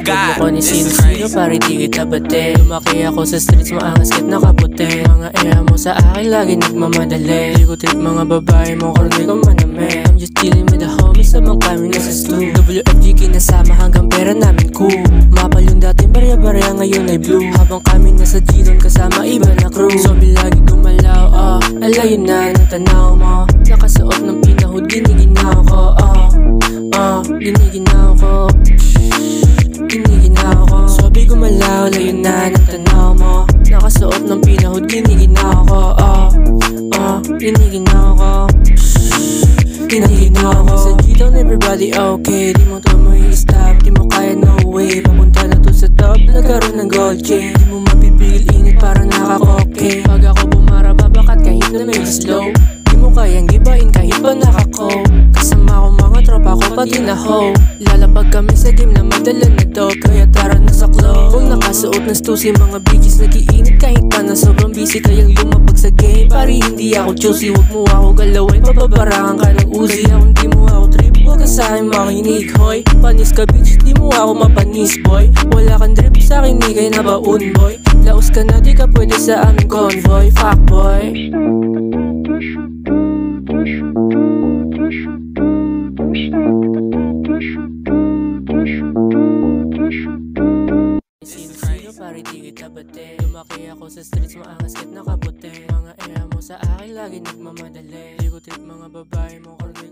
Huwag mo ko ni sino-sino pare di kita bate. Lumaki ako sa streets maangas kahit nakaputi. Mga era mo sa akin lagi nagmamadali. Di ko trip mga babae mo korne ko maname. I'm just chilling with the homies sabang kami nasa stew. WFG kinasama hanggang pera namin cool. Mapal yung dating barya-barya ngayon ay blue. Habang kami nasa G-Don kasama iba na crew. Zombie lagi gumalaw alayo na ng tanaw mo. Nakasuot ng pinahod giniginaw ko giniginaw ko. Giniginaw ko. Sabi gumalaw, layo na ng tanaw mo. Nakasuot ng pinahod, giniginaw ko giniginaw ko. Giniginaw ko. Sa G-Town everybody okay. Di mo to stop, di mo kaya no way. Papunta na to sa top, nagkaroon ng gold chain. Di mo mapipigil init para nakakoke. Pag ako bumaraba bakat kahit na may slow. Di mo kayang gibain kahit pa nakako. Kasama ko mga tropa ko pati na ho. Lalapag kami sa game na madala na dog. Kaya tara na sa club. Kung nakasuot ng stussy mga bitches nagiinit kahit pa na sobrang busy. Kayang lumapag sa game pari hindi ako choosy. Huwag mo ako galawin, papabarangan ka ng Uzi. Kung di mo ako trip, huwag ka sa'kin makinig hoy. Panis ka bitch, di mo ako mapanis boy. Wala kang drip sa'kin, di kayo nabaon boy. Laos ka na, di ka pwede sa aming convoy. Fuck boy. Sino-sino pare di kita bate. Lumaki ako sa streets maangas kahit nakaputi. Mga era mo sa akin lagi nagmamadali. Di ko trip mga babae mo korne